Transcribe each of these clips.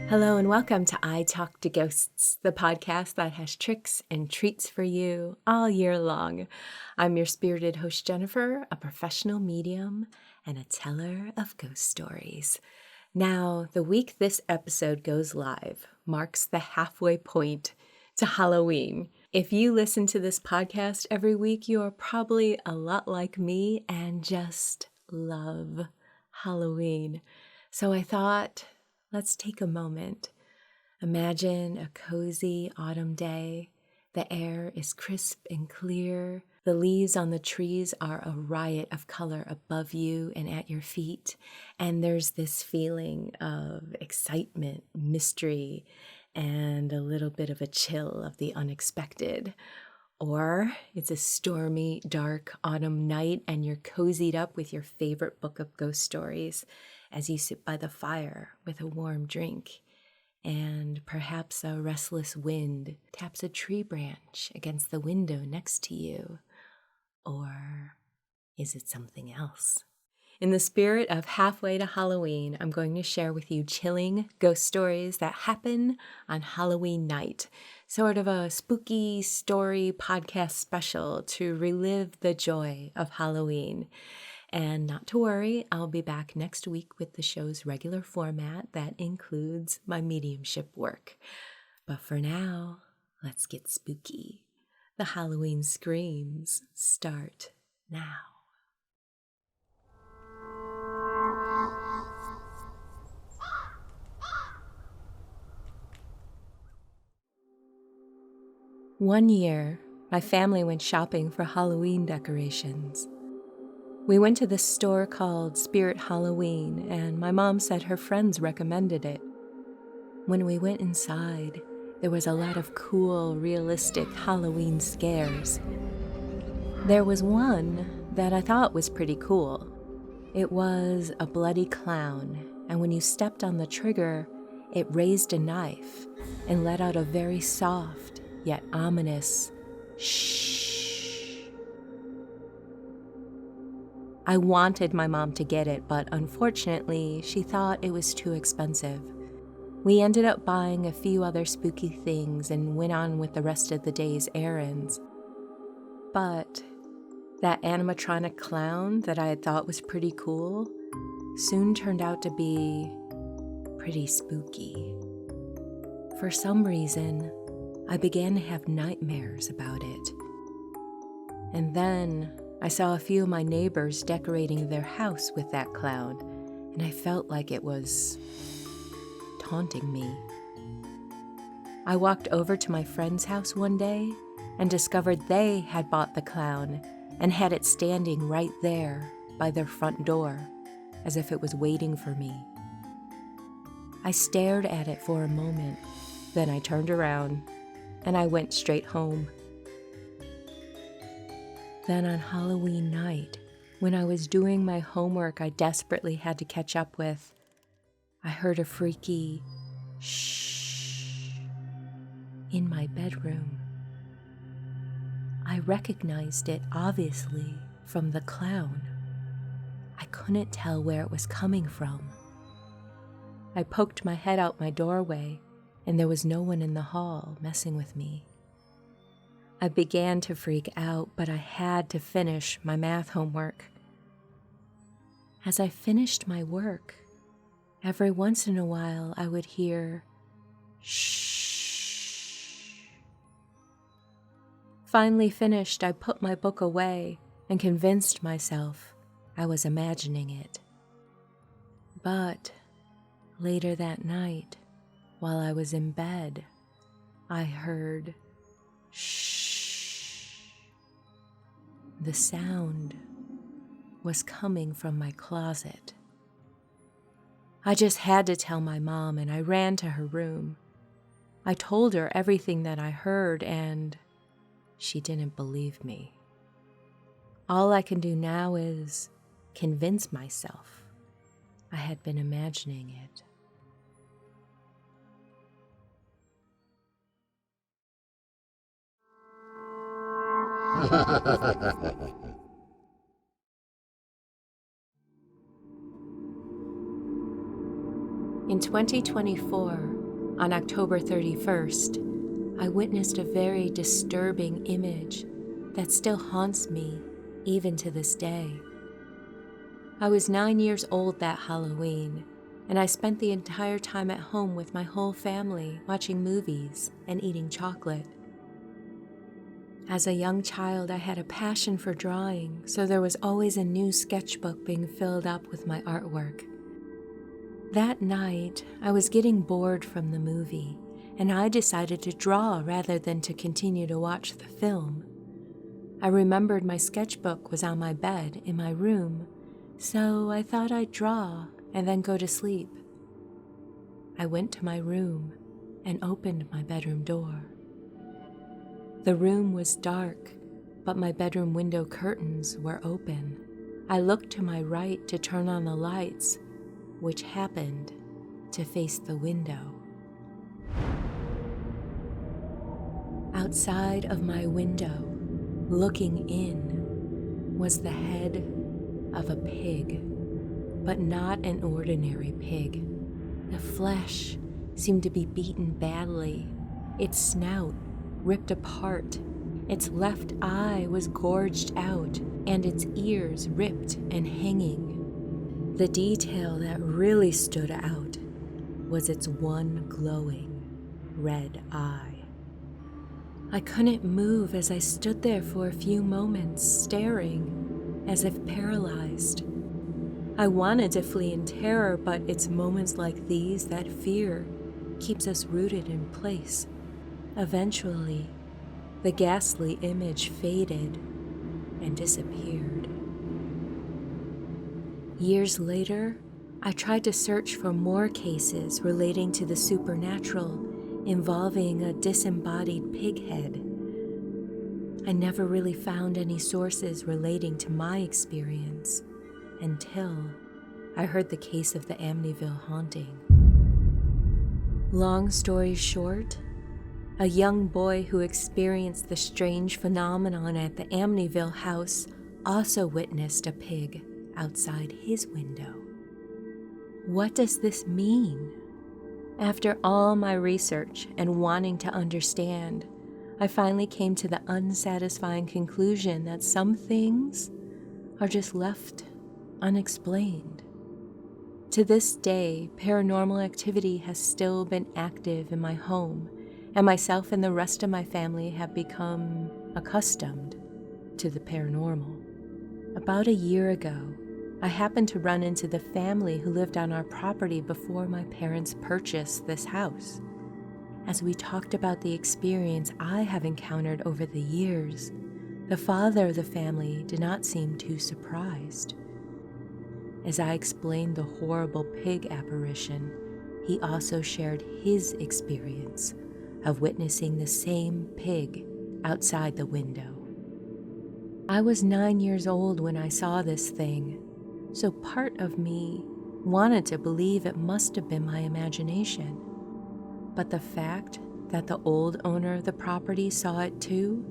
Hello and welcome to I Talk to Ghosts, the podcast that has tricks and treats for you all year long. I'm your spirited host, Jennifer, a professional medium and a teller of ghost stories. Now, the week this episode goes live marks the halfway point to Halloween. If you listen to this podcast every week, you are probably a lot like me and just love Halloween. So I thought, let's take a moment. Imagine a cozy autumn day. The air is crisp and clear. The leaves on the trees are a riot of color above you and at your feet. And there's this feeling of excitement, mystery, and a little bit of a chill of the unexpected. Or it's a stormy, dark autumn night and you're cozied up with your favorite book of ghost stories as you sit by the fire with a warm drink, and perhaps a restless wind taps a tree branch against the window next to you. Or is it something else? In the spirit of halfway to Halloween, I'm going to share with you chilling ghost stories that happen on Halloween night. Sort of a spooky story podcast special to relive the joy of Halloween. And not to worry, I'll be back next week with the show's regular format that includes my mediumship work. But for now, let's get spooky. The Halloween screams start now. One year, my family went shopping for Halloween decorations. We went to this store called Spirit Halloween, and my mom said her friends recommended it. When we went inside, there was a lot of cool, realistic Halloween scares. There was one that I thought was pretty cool. It was a bloody clown, and when you stepped on the trigger, it raised a knife and let out a very soft yet ominous shh. I wanted my mom to get it, but unfortunately, she thought it was too expensive. We ended up buying a few other spooky things and went on with the rest of the day's errands. But that animatronic clown that I had thought was pretty cool soon turned out to be pretty spooky. For some reason, I began to have nightmares about it. And then I saw a few of my neighbors decorating their house with that clown, and I felt like it was taunting me. I walked over to my friend's house one day and discovered they had bought the clown and had it standing right there by their front door, as if it was waiting for me. I stared at it for a moment, then I turned around and I went straight home. Then on Halloween night, when I was doing my homework I desperately had to catch up with, I heard a freaky shh in my bedroom. I recognized it obviously from the clown. I couldn't tell where it was coming from. I poked my head out my doorway, and there was no one in the hall messing with me. I began to freak out, but I had to finish my math homework. As I finished my work, every once in a while I would hear shh. Finally finished, I put my book away and convinced myself I was imagining it. But later that night, while I was in bed, I heard shh. The sound was coming from my closet. I just had to tell my mom, and I ran to her room. I told her everything that I heard, and she didn't believe me. All I can do now is convince myself I had been imagining it. In 2024, On October 31st, I witnessed a very disturbing image that still haunts me even to this day. I was 9 years old that Halloween, and I spent the entire time at home with my whole family watching movies and eating chocolate. As a young child, I had a passion for drawing, so there was always a new sketchbook being filled up with my artwork. That night, I was getting bored from the movie, and I decided to draw rather than to continue to watch the film. I remembered my sketchbook was on my bed in my room, so I thought I'd draw and then go to sleep. I went to my room and opened my bedroom door. The room was dark, but my bedroom window curtains were open. I looked to my right to turn on the lights, which happened to face the window. Outside of my window, looking in, was the head of a pig, but not an ordinary pig. The flesh seemed to be beaten badly, its snout ripped apart, its left eye was gorged out, and its ears ripped and hanging. The detail that really stood out was its one glowing red eye. I couldn't move as I stood there for a few moments, staring, as if paralyzed. I wanted to flee in terror, but it's moments like these that fear keeps us rooted in place. Eventually, the ghastly image faded and disappeared. Years later, I tried to search for more cases relating to the supernatural involving a disembodied pig head. I never really found any sources relating to my experience until I heard the case of the Amityville haunting. Long story short, a young boy who experienced the strange phenomenon at the Amityville house also witnessed a pig outside his window. What does this mean? After all my research and wanting to understand, I finally came to the unsatisfying conclusion that some things are just left unexplained. To this day, paranormal activity has still been active in my home, and myself and the rest of my family have become accustomed to the paranormal. About a year ago, I happened to run into the family who lived on our property before my parents purchased this house. As we talked about the experience I have encountered over the years, the father of the family did not seem too surprised. As I explained the horrible pig apparition, he also shared his experience of witnessing the same pig outside the window. I was 9 years old when I saw this thing, so part of me wanted to believe it must have been my imagination. But the fact that the old owner of the property saw it too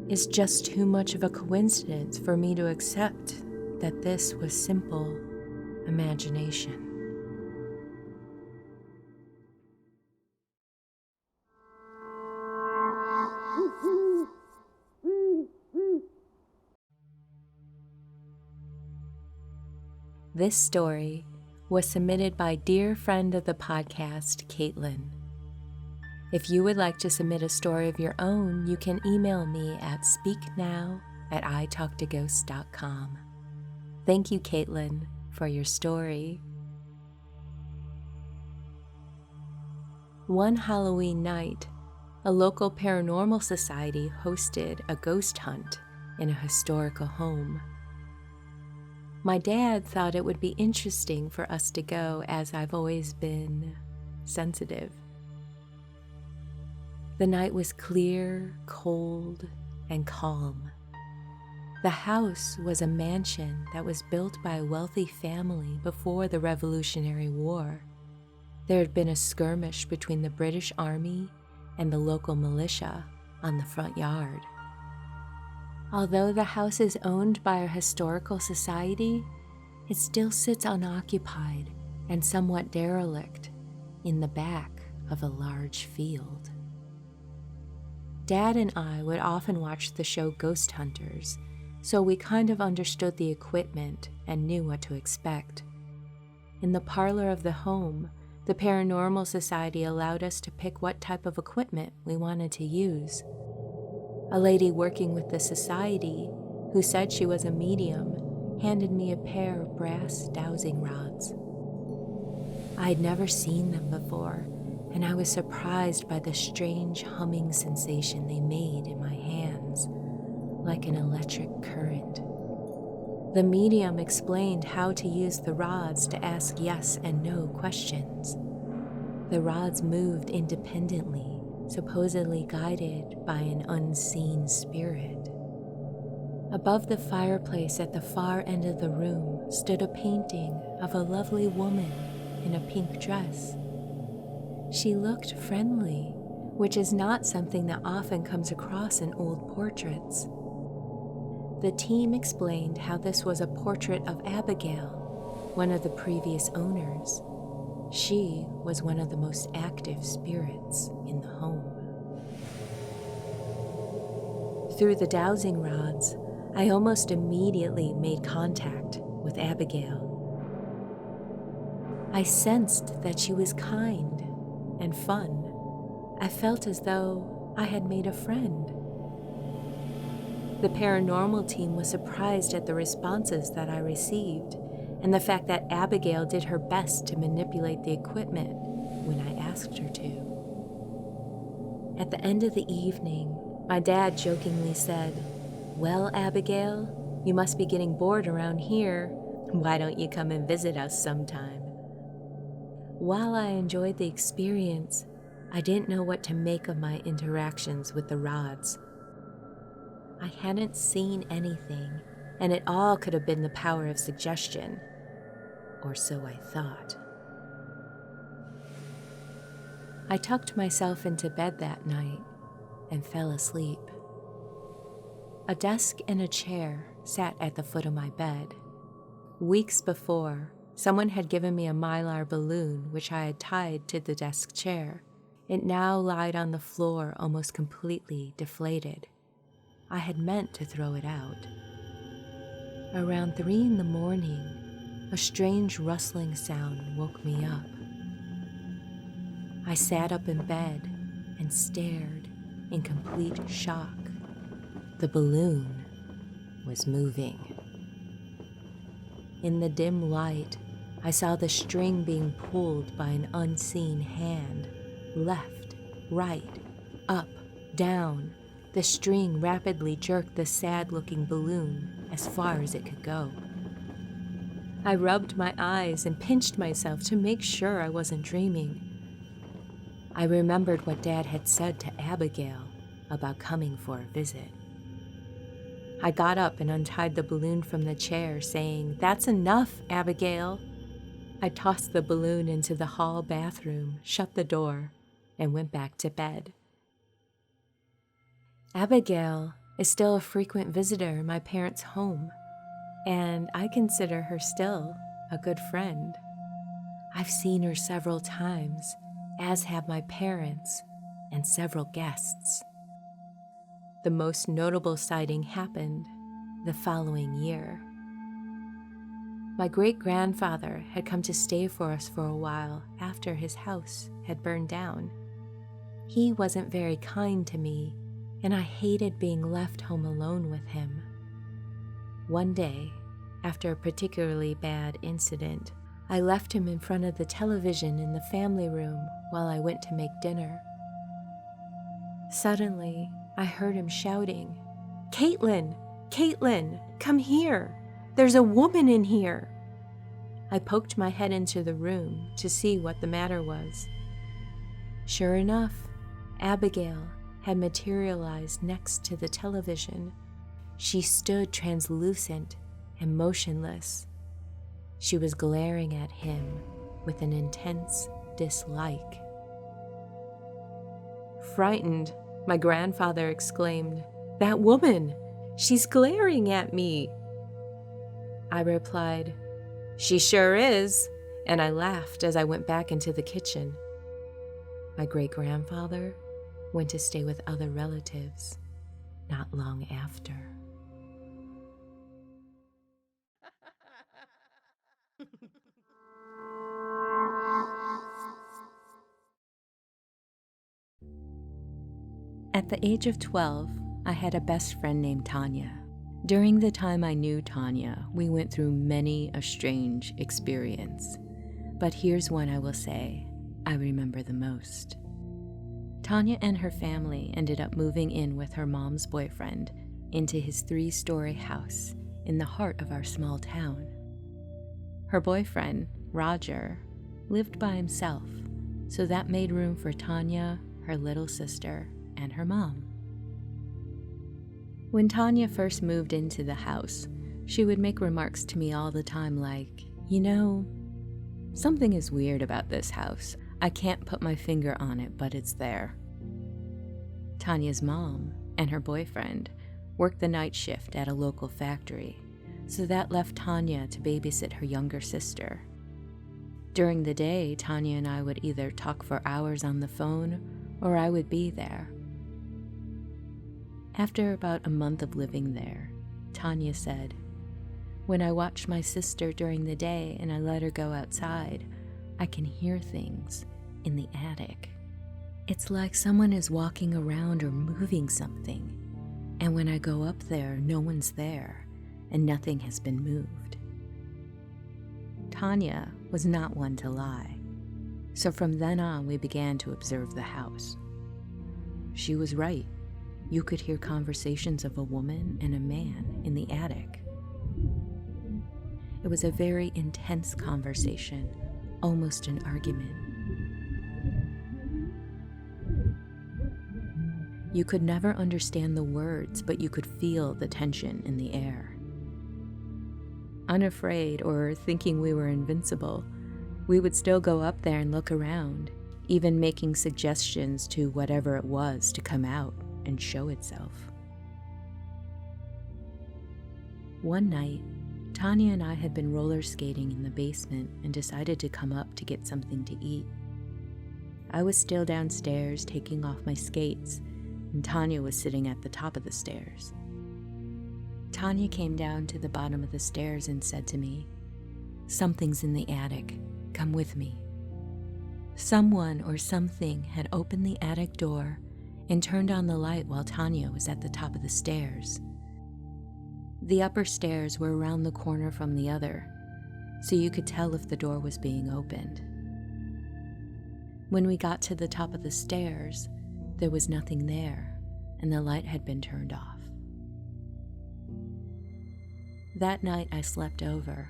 is just too much of a coincidence for me to accept that this was simple imagination. This story was submitted by dear friend of the podcast, Caitlin. If you would like to submit a story of your own, you can email me at speaknow@italktoghosts.com. Thank you, Caitlin, for your story. One Halloween night, a local paranormal society hosted a ghost hunt in a historical home. My dad thought it would be interesting for us to go, as I've always been sensitive. The night was clear, cold, and calm. The house was a mansion that was built by a wealthy family before the Revolutionary War. There had been a skirmish between the British Army and the local militia on the front yard. Although the house is owned by a historical society, it still sits unoccupied and somewhat derelict in the back of a large field. Dad and I would often watch the show Ghost Hunters, so we kind of understood the equipment and knew what to expect. In the parlor of the home, the Paranormal Society allowed us to pick what type of equipment we wanted to use. A lady working with the society, who said she was a medium, handed me a pair of brass dowsing rods. I had never seen them before, and I was surprised by the strange humming sensation they made in my hands, like an electric current. The medium explained how to use the rods to ask yes and no questions. The rods moved independently, supposedly guided by an unseen spirit. Above the fireplace at the far end of the room stood a painting of a lovely woman in a pink dress. She looked friendly, which is not something that often comes across in old portraits. The team explained how this was a portrait of Abigail, one of the previous owners. She was one of the most active spirits in the home. Through the dowsing rods, I almost immediately made contact with Abigail. I sensed that she was kind and fun. I felt as though I had made a friend. The paranormal team was surprised at the responses that I received and the fact that Abigail did her best to manipulate the equipment when I asked her to. At the end of the evening, my dad jokingly said, "Well, Abigail, you must be getting bored around here. Why don't you come and visit us sometime?" While I enjoyed the experience, I didn't know what to make of my interactions with the rods. I hadn't seen anything, and it all could have been the power of suggestion, or so I thought. I tucked myself into bed that night and fell asleep. A desk and a chair sat at the foot of my bed. Weeks before, someone had given me a mylar balloon which I had tied to the desk chair. It now lied on the floor almost completely deflated. I had meant to throw it out. Around 3 a.m, a strange rustling sound woke me up. I sat up in bed and stared in complete shock. The balloon was moving. In the dim light, I saw the string being pulled by an unseen hand. Left, right, up, down. The string rapidly jerked the sad-looking balloon as far as it could go. I rubbed my eyes and pinched myself to make sure I wasn't dreaming. I remembered what Dad had said to Abigail about coming for a visit. I got up and untied the balloon from the chair, saying, "That's enough, Abigail." I tossed the balloon into the hall bathroom, shut the door, and went back to bed. Abigail is still a frequent visitor in my parents' home, and I consider her still a good friend. I've seen her several times, as have my parents and several guests. The most notable sighting happened the following year. My great-grandfather had come to stay for us for a while after his house had burned down. He wasn't very kind to me, and I hated being left home alone with him. One day, after a particularly bad incident, I left him in front of the television in the family room while I went to make dinner. Suddenly, I heard him shouting, "Caitlin! Caitlin! Come here! There's a woman in here!" I poked my head into the room to see what the matter was. Sure enough, Abigail had materialized next to the television. She stood translucent and motionless. She was glaring at him with an intense dislike. Frightened, my grandfather exclaimed, "That woman! She's glaring at me!" I replied, "She sure is," and I laughed as I went back into the kitchen. My great-grandfather went to stay with other relatives not long after. At the age of 12, I had a best friend named Tanya. During the time I knew Tanya, we went through many a strange experience. But here's one I will say I remember the most. Tanya and her family ended up moving in with her mom's boyfriend into his 3-story house in the heart of our small town. Her boyfriend, Roger, lived by himself, so that made room for Tanya, her little sister, and her mom. When Tanya first moved into the house, she would make remarks to me all the time like, something is weird about this house. I can't put my finger on it, but it's there. Tanya's mom and her boyfriend worked the night shift at a local factory, so that left Tanya to babysit her younger sister. During the day, Tanya and I would either talk for hours on the phone or I would be there. After about a month of living there, Tanya said, "When I watch my sister during the day and I let her go outside, I can hear things in the attic. It's like someone is walking around or moving something, and when I go up there, no one's there and nothing has been moved." Tanya was not one to lie, so from then on we began to observe the house. She was right. You could hear conversations of a woman and a man in the attic. It was a very intense conversation, almost an argument. You could never understand the words, but you could feel the tension in the air. Unafraid or thinking we were invincible, we would still go up there and look around, even making suggestions to whatever it was to come out and show itself. One night, Tanya and I had been roller skating in the basement and decided to come up to get something to eat. I was still downstairs taking off my skates, and Tanya was sitting at the top of the stairs. Tanya came down to the bottom of the stairs and said to me, "Something's in the attic. Come with me." Someone or something had opened the attic door and turned on the light while Tanya was at the top of the stairs. The upper stairs were around the corner from the other, so you could tell if the door was being opened. When we got to the top of the stairs, there was nothing there, and the light had been turned off. That night I slept over.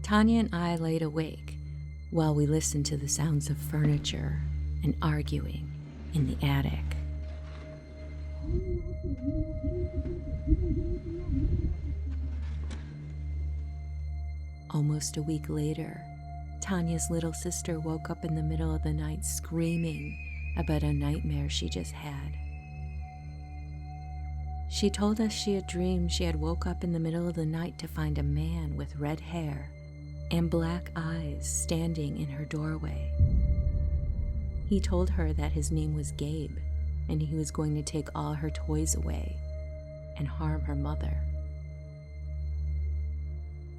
Tanya and I laid awake while we listened to the sounds of furniture and arguing in the attic. Almost a week later, Tanya's little sister woke up in the middle of the night screaming about a nightmare she just had. She told us she had dreamed she had woke up in the middle of the night to find a man with red hair and black eyes standing in her doorway. He told her that his name was Gabe and he was going to take all her toys away and harm her mother.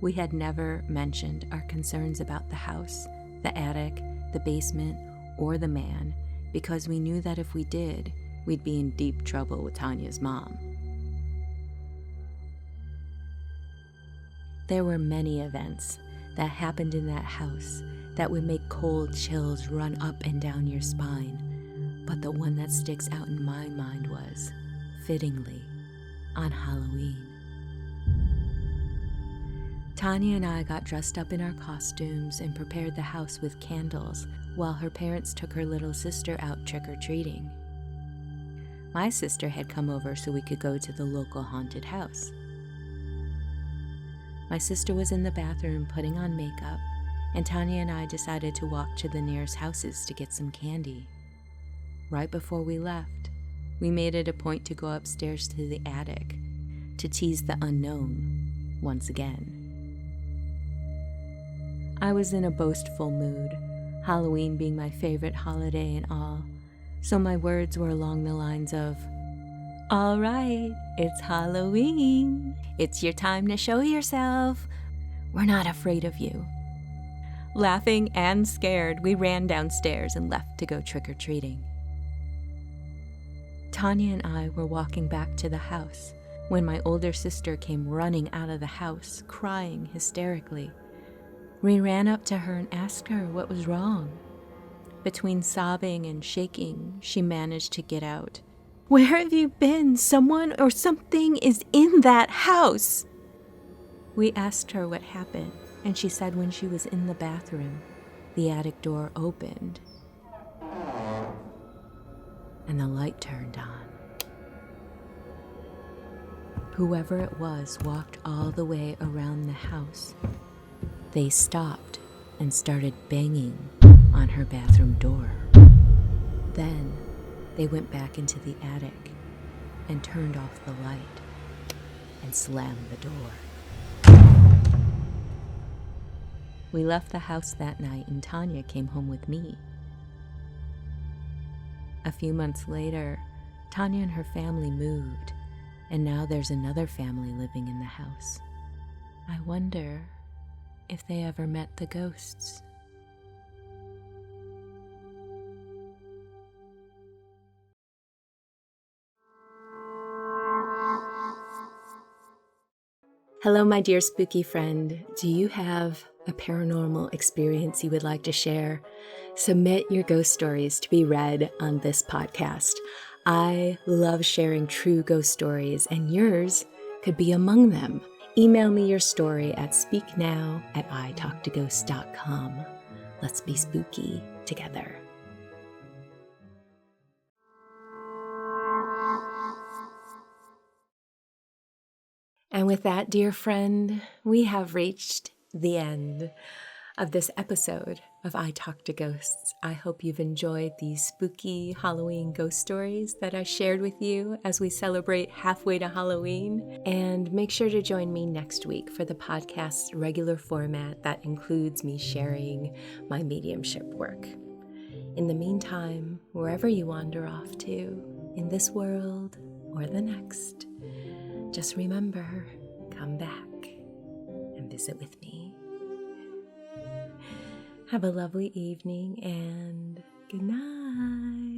We had never mentioned our concerns about the house, the attic, the basement, or the man because we knew that if we did, we'd be in deep trouble with Tanya's mom. There were many events that happened in that house that would make cold chills run up and down your spine, but the one that sticks out in my mind was, fittingly, on Halloween. Tanya and I got dressed up in our costumes and prepared the house with candles while her parents took her little sister out trick-or-treating. My sister had come over so we could go to the local haunted house. My sister was in the bathroom putting on makeup, and Tanya and I decided to walk to the nearest houses to get some candy. Right before we left, we made it a point to go upstairs to the attic to tease the unknown once again. I was in a boastful mood. Halloween being my favorite holiday and all. So my words were along the lines of, "All right, it's Halloween. It's your time to show yourself. We're not afraid of you." Laughing and scared, we ran downstairs and left to go trick-or-treating. Tanya and I were walking back to the house when my older sister came running out of the house, crying hysterically. We ran up to her and asked her what was wrong. Between sobbing and shaking, she managed to get out, "Where have you been? Someone or something is in that house." We asked her what happened, and she said when she was in the bathroom, the attic door opened and the light turned on. Whoever it was walked all the way around the house. They stopped and started banging on her bathroom door. Then they went back into the attic and turned off the light and slammed the door. We left the house that night and Tanya came home with me. A few months later, Tanya and her family moved, and now there's another family living in the house. I wonder if they ever met the ghosts. Hello, my dear spooky friend. Do you have a paranormal experience you would like to share? Submit your ghost stories to be read on this podcast. I love sharing true ghost stories, and yours could be among them. Email me your story at speaknow@italktoghosts.com. Let's be spooky together. And with that, dear friend, we have reached the end of this episode of I Talk to Ghosts. I hope you've enjoyed these spooky Halloween ghost stories that I shared with you as we celebrate halfway to Halloween. And make sure to join me next week for the podcast's regular format that includes me sharing my mediumship work. In the meantime, wherever you wander off to, in this world or the next, just remember, come back and visit with me. Have a lovely evening and good night.